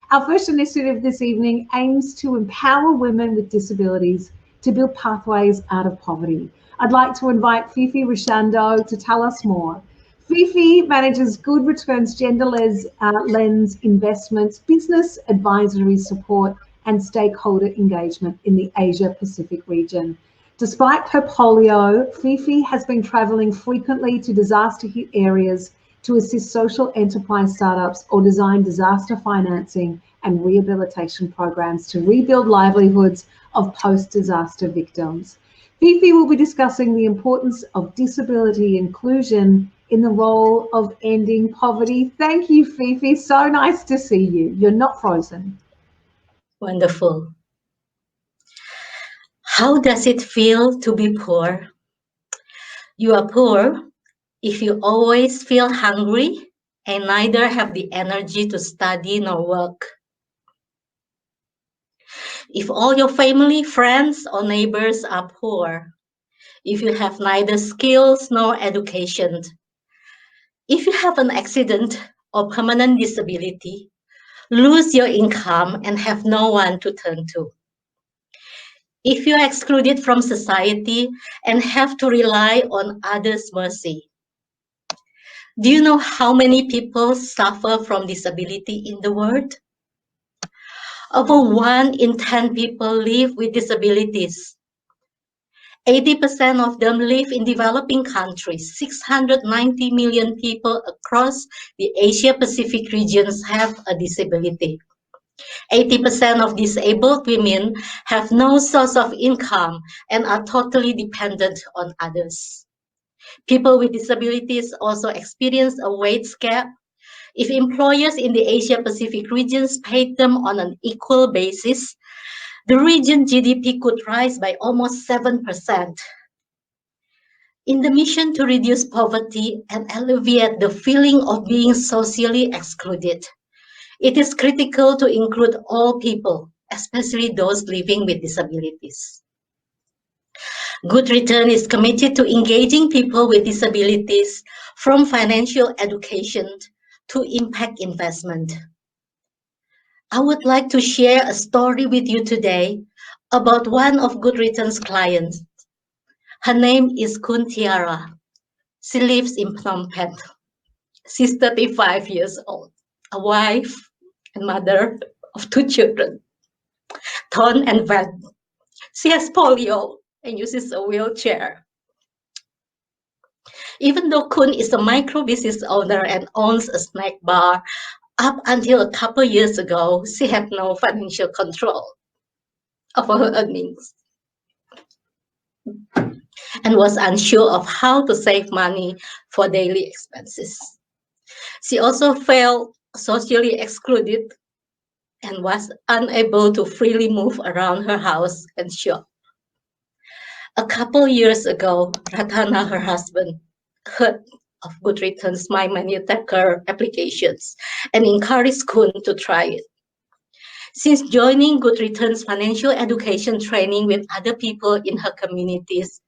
Our first initiative this evening aims to empower women with disabilities to build pathways out of poverty. I'd like to invite Fifi Rishando to tell us more. Fifi manages Good Returns Gender Lens Investments, business advisory support, and stakeholder engagement in the Asia Pacific region. Despite her polio, Fifi has been travelling frequently to disaster hit areas to assist social enterprise startups or design disaster financing and rehabilitation programs to rebuild livelihoods of post-disaster victims. Fifi will be discussing the importance of disability inclusion in the role of ending poverty. Thank you, Fifi. So nice to see you. You're not frozen. Wonderful. How does it feel to be poor? You are poor if you always feel hungry and neither have the energy to study nor work. If all your family, friends, or neighbors are poor, if you have neither skills nor education, if you have an accident or permanent disability, lose your income and have no one to turn to. If you are excluded from society and have to rely on others' mercy. Do you know how many people suffer from disability in the world? Over 1 in 10 people live with disabilities. 80% of them live in developing countries. 690 million people across the Asia-Pacific regions have a disability. 80% of disabled women have no source of income and are totally dependent on others. People with disabilities also experience a wage gap. If employers in the Asia-Pacific regions paid them on an equal basis, the region GDP could rise by almost 7%. In the mission to reduce poverty and alleviate the feeling of being socially excluded, it is critical to include all people, especially those living with disabilities. Good Return is committed to engaging people with disabilities from financial education to impact investment. I would like to share a story with you today about one of Good Return's clients. Her name is Kun Tiara. She lives in Phnom Penh. She's 35 years old, a wife and mother of 2 children, Thorn and Van. She has polio and uses a wheelchair. Even though Kun is a micro business owner and owns a snack bar, up until a couple years ago, she had no financial control over her earnings and was unsure of how to save money for daily expenses. She also felt socially excluded and was unable to freely move around her house and shop. A couple years ago, Ratana, her husband, heard of Good Returns My Money Tracker applications and encouraged Kun to try it. Since joining Good Returns financial education training with other people in her communities,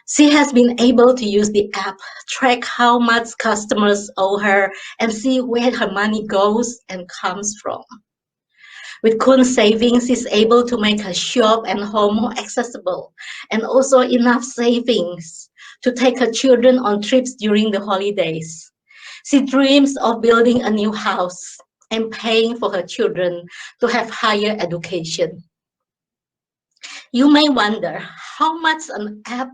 she has been able to use the app, track how much customers owe her, and see where her money goes and comes from. With Kun's savings, she's able to make her shop and home more accessible, and also enough savings to take her children on trips during the holidays. She dreams of building a new house and paying for her children to have higher education. You may wonder how much an app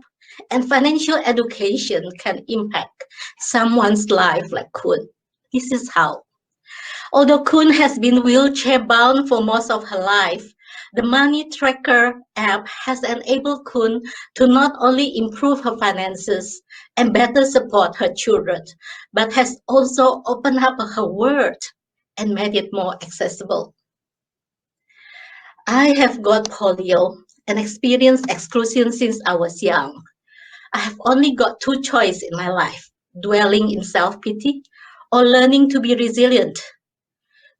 and financial education can impact someone's life like Kun. This is how. Although Kun has been wheelchair-bound for most of her life, the Money Tracker app has enabled Kun to not only improve her finances and better support her children, but has also opened up her world and made it more accessible. I have got polio and experienced exclusion since I was young. I have only got 2 choices in my life, dwelling in self-pity or learning to be resilient.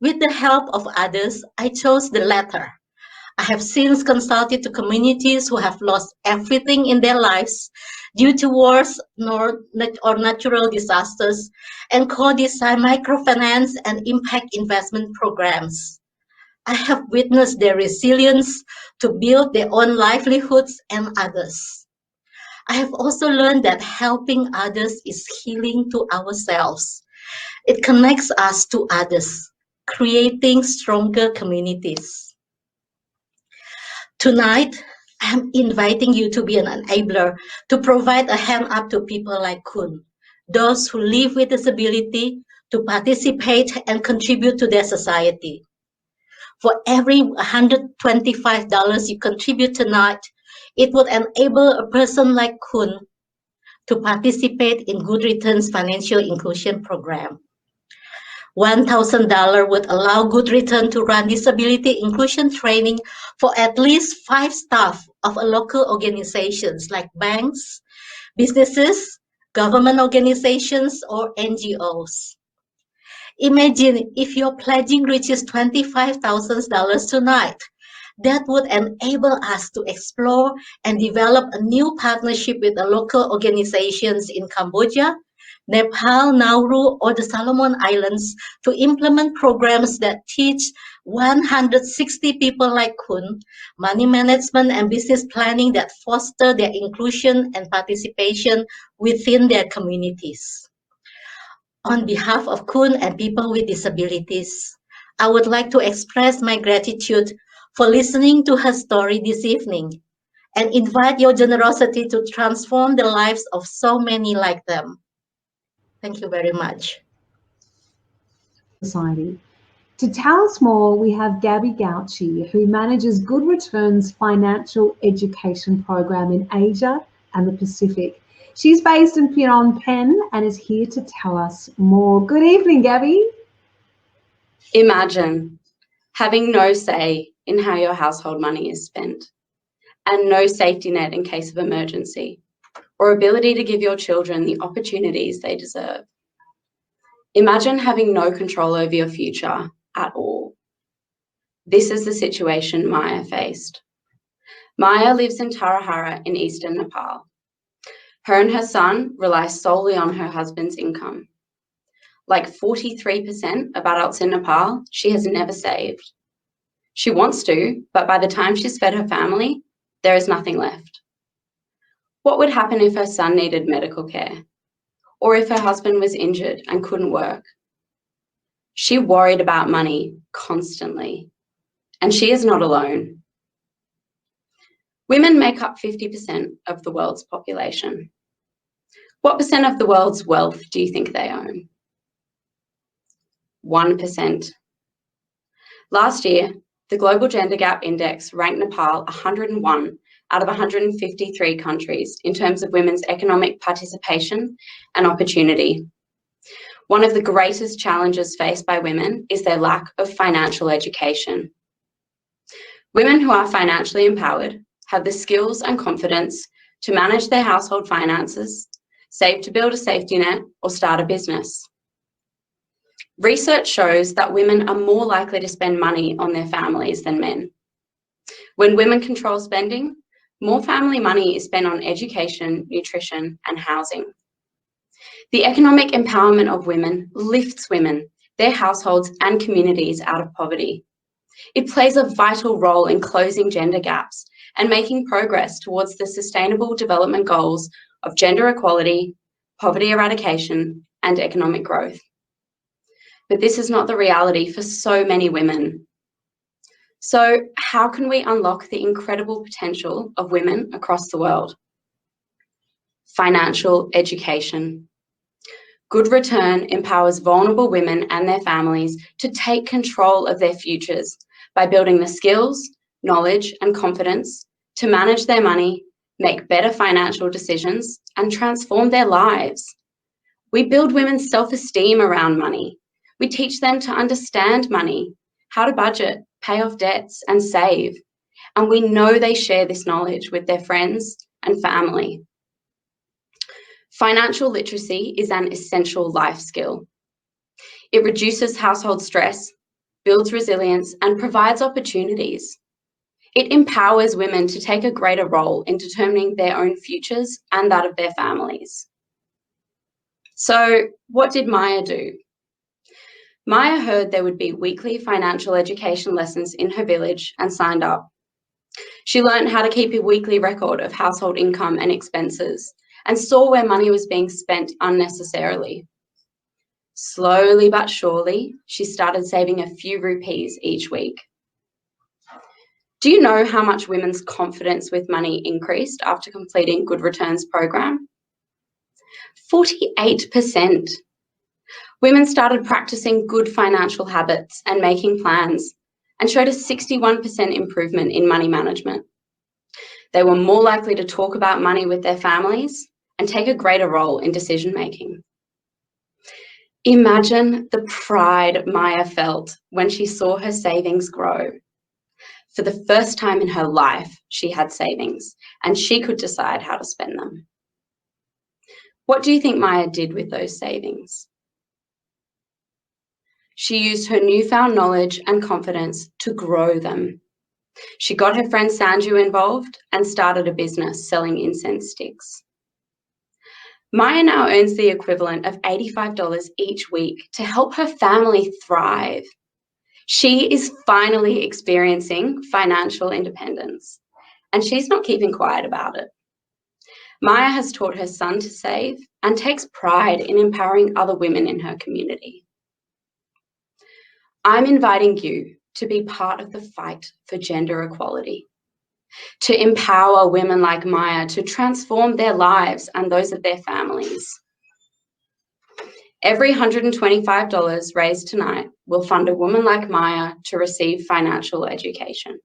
With the help of others, I chose the latter. I have since consulted to communities who have lost everything in their lives due to wars or natural disasters and co-design microfinance and impact investment programs. I have witnessed their resilience to build their own livelihoods and others. I have also learned that helping others is healing to ourselves. It connects us to others, creating stronger communities. Tonight, I'm inviting you to be an enabler, to provide a hand up to people like Kun, those who live with disability, to participate and contribute to their society. For every $125 you contribute tonight, it would enable a person like Kun to participate in Good Returns Financial Inclusion Program. $1,000 would allow Good Return to run disability inclusion training for at least 5 staff of a local organizations like banks, businesses, government organizations, or NGOs. Imagine if your pledging reaches $25,000 tonight. That would enable us to explore and develop a new partnership with the local organizations in Cambodia, Nepal, Nauru, or the Solomon Islands to implement programs that teach 160 people like Kun money management and business planning that foster their inclusion and participation within their communities. On behalf of Kun and people with disabilities, I would like to express my gratitude for listening to her story this evening and invite your generosity to transform the lives of so many like them. Thank you very much. Society. To tell us more, we have Gabby Gauchi, who manages Good Returns Financial Education Program in Asia and the Pacific. She's based in Phnom Penh and is here to tell us more. Good evening, Gabby. Imagine having no say in how your household money is spent and no safety net in case of emergency or ability to give your children the opportunities they deserve. Imagine having no control over your future at all. This is the situation Maya faced. Maya lives in Tarahara in eastern Nepal. Her and her son rely solely on her husband's income. Like 43% of adults in Nepal, she has never saved. She wants to, but by the time she's fed her family, there is nothing left. What would happen if her son needed medical care? Or if her husband was injured and couldn't work? She worried about money constantly, and she is not alone. Women make up 50% of the world's population. What percent of the world's wealth do you think they own? 1%. Last year, the Global Gender Gap Index ranked Nepal 101 out of 153 countries in terms of women's economic participation and opportunity. One of the greatest challenges faced by women is their lack of financial education. Women who are financially empowered have the skills and confidence to manage their household finances, save to build a safety net, or start a business. Research shows that women are more likely to spend money on their families than men. When women control spending, more family money is spent on education, nutrition, and housing. The economic empowerment of women lifts women, their households, and communities out of poverty. It plays a vital role in closing gender gaps and making progress towards the Sustainable Development Goals of gender equality, poverty eradication, and economic growth. But this is not the reality for so many women. So how can we unlock the incredible potential of women across the world? Financial education. Good Return empowers vulnerable women and their families to take control of their futures by building the skills, knowledge, and confidence to manage their money, make better financial decisions, and transform their lives. We build women's self-esteem around money. We teach them to understand money, how to budget, pay off debts, and save. And we know they share this knowledge with their friends and family. Financial literacy is an essential life skill. It reduces household stress, builds resilience, and provides opportunities. It empowers women to take a greater role in determining their own futures and that of their families. So what did Maya do? Maya heard there would be weekly financial education lessons in her village and signed up. She learned how to keep a weekly record of household income and expenses and saw where money was being spent unnecessarily. Slowly but surely, she started saving a few rupees each week. Do you know how much women's confidence with money increased after completing Good Returns program? 48%. Women started practicing good financial habits and making plans and showed a 61% improvement in money management. They were more likely to talk about money with their families and take a greater role in decision making. Imagine the pride Maya felt when she saw her savings grow. For the first time in her life, she had savings and she could decide how to spend them. What do you think Maya did with those savings? She used her newfound knowledge and confidence to grow them. She got her friend Sanju involved and started a business selling incense sticks. Maya now earns the equivalent of $85 each week to help her family thrive. She is finally experiencing financial independence, and she's not keeping quiet about it. Maya has taught her son to save and takes pride in empowering other women in her community. I'm inviting you to be part of the fight for gender equality, to empower women like Maya to transform their lives and those of their families. Every $125 raised tonight will fund a woman like Maya to receive financial education.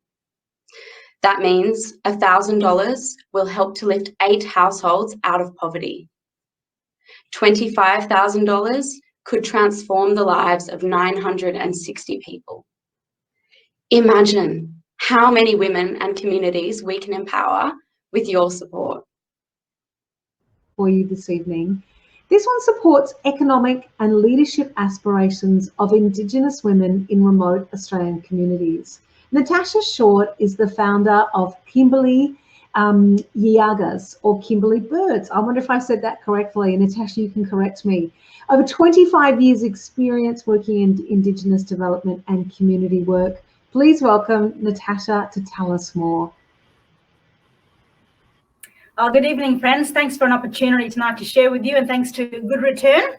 That means $1,000 will help to lift 8 households out of poverty. $25,000 could transform the lives of 960 people. Imagine how many women and communities we can empower with your support. For you this evening. This one supports economic and leadership aspirations of Indigenous women in remote Australian communities. Natasha Short is the founder of Kimberley Yagas, or Kimberley Birds. I wonder if I said that correctly. Natasha, you can correct me. Over 25 years experience working in Indigenous development and community work. Please welcome Natasha to tell us more. Good evening, friends. Thanks for an opportunity tonight to share with you, and thanks to Good Return.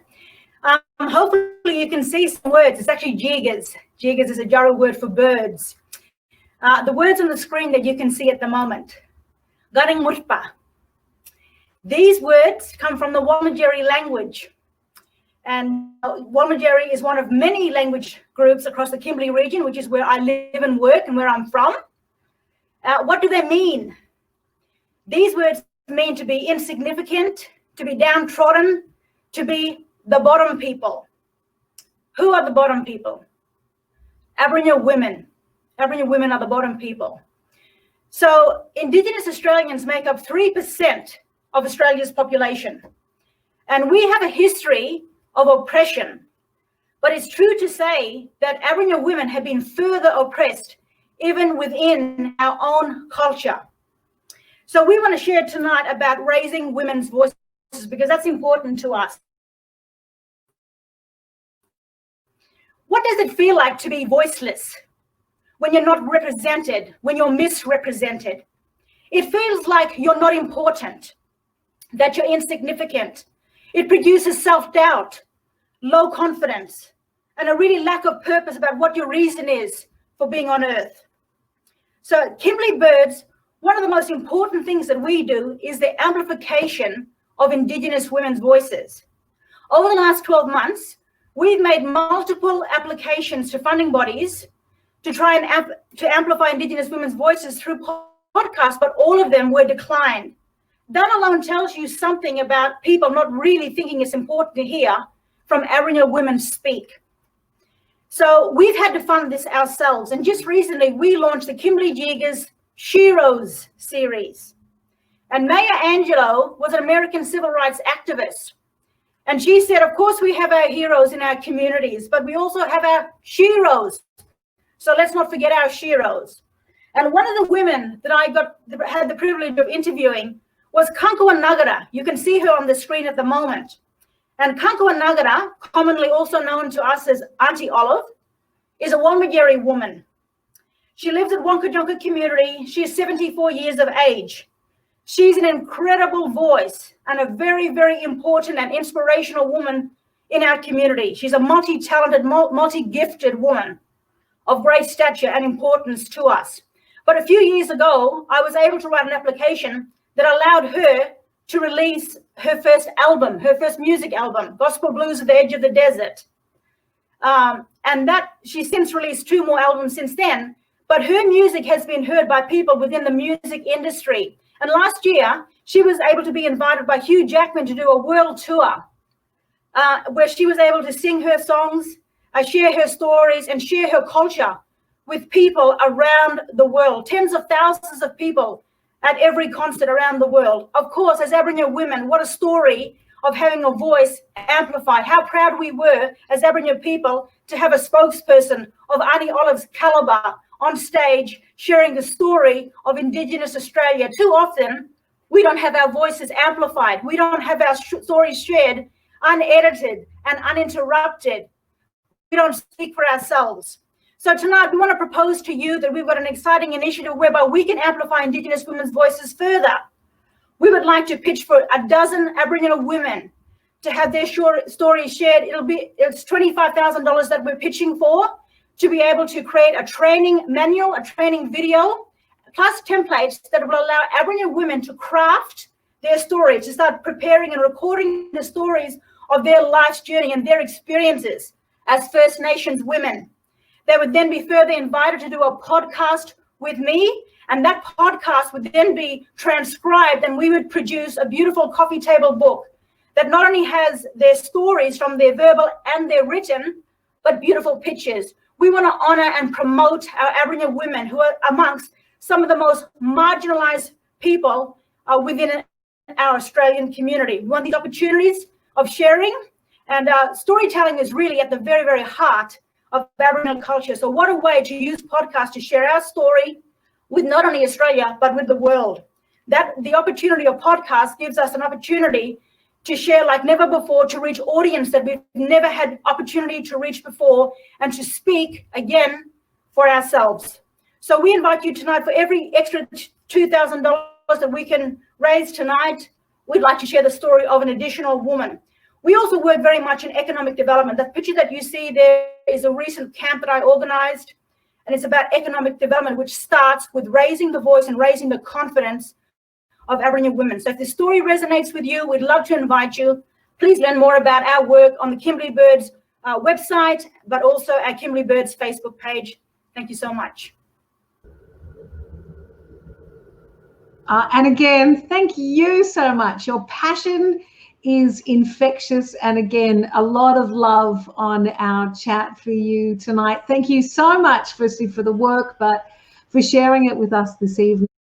Hopefully you can see some words. It's actually jigas. Jigas is a Jaru word for birds. The words on the screen that you can see at the moment. Garing Murpa. These words come from the Walmajeri language. And Walmajeri is one of many language groups across the Kimberley region, which is where I live and work and where I'm from. What do they mean? These words mean to be insignificant, to be downtrodden, to be the bottom people. Who are the bottom people? Aboriginal women. Aboriginal women are the bottom people. So Indigenous Australians make up 3% of Australia's population. And we have a history of oppression. But it's true to say that Aboriginal women have been further oppressed even within our own culture. So we want to share tonight about raising women's voices because that's important to us. What does it feel like to be voiceless when you're not represented, when you're misrepresented? It feels like you're not important, that you're insignificant. It produces self-doubt, low confidence, and a really lack of purpose about what your reason is for being on earth. So Kimberley Birds, one of the most important things that we do is the amplification of Indigenous women's voices. Over the last 12 months, we've made multiple applications to funding bodies to try and amplify Indigenous women's voices through podcasts, but all of them were declined. That alone tells you something about people not really thinking it's important to hear from Aboriginal women speak. So we've had to fund this ourselves. And just recently, we launched the Kimberley Jigas Sheroes series. And Maya Angelou was an American civil rights activist. And she said, of course, we have our heroes in our communities, but we also have our sheroes. So let's not forget our sheroes. And one of the women that I had the privilege of interviewing was Kankwa Nagara. You can see her on the screen at the moment. And Kankua Nagara, commonly also known to us as Auntie Olive, is a Wamageri woman. She lives at Wonkajonka community. She is 74 years of age. She's an incredible voice and a very, very important and inspirational woman in our community. She's a multi-talented, multi-gifted woman of great stature and importance to us. But a few years ago, I was able to write an application that allowed her to release her first album, her first music album, Gospel Blues at the Edge of the Desert. And that she's since released 2 more albums since then, but her music has been heard by people within the music industry. And last year, she was able to be invited by Hugh Jackman to do a world tour where she was able to sing her songs, share her stories, and share her culture with people around the world, tens of thousands of people at every concert around the world. Of course, as Aboriginal women, what a story of having a voice amplified. How proud we were as Aboriginal people to have a spokesperson of Auntie Olive's caliber on stage sharing the story of Indigenous Australia. Too often, we don't have our voices amplified. We don't have our stories shared unedited and uninterrupted. We don't speak for ourselves. So tonight, we want to propose to you that we've got an exciting initiative whereby we can amplify Indigenous women's voices further. We would like to pitch for 12 Aboriginal women to have their stories shared. It's $25,000 that we're pitching for, to be able to create a training manual, a training video, plus templates that will allow Aboriginal women to craft their story, to start preparing and recording the stories of their life's journey and their experiences as First Nations women. They would then be further invited to do a podcast with me, and that podcast would then be transcribed, and we would produce a beautiful coffee table book that not only has their stories from their verbal and their written, but beautiful pictures. We want to honor and promote our Aboriginal women who are amongst some of the most marginalized people within our Australian community. We want these opportunities of sharing, and storytelling is really at the very, very heart of Aboriginal culture. So what a way to use podcasts to share our story with not only Australia, but with the world. That the opportunity of podcasts gives us an opportunity to share like never before, to reach audience that we've never had opportunity to reach before, and to speak again for ourselves. So we invite you tonight, for every extra $2,000 that we can raise tonight, we'd like to share the story of an additional woman. We also work very much in economic development. The picture that you see there is a recent camp that I organized, and it's about economic development, which starts with raising the voice and raising the confidence of Aboriginal women. So if the story resonates with you, we'd love to invite you. Please learn more about our work on the Kimberley Birds website, but also our Kimberley Birds Facebook page. Thank you so much. And again, thank you so much. Your passion is infectious, and again, a lot of love on our chat for you tonight. Thank you so much, firstly, for the work, but for sharing it with us this evening.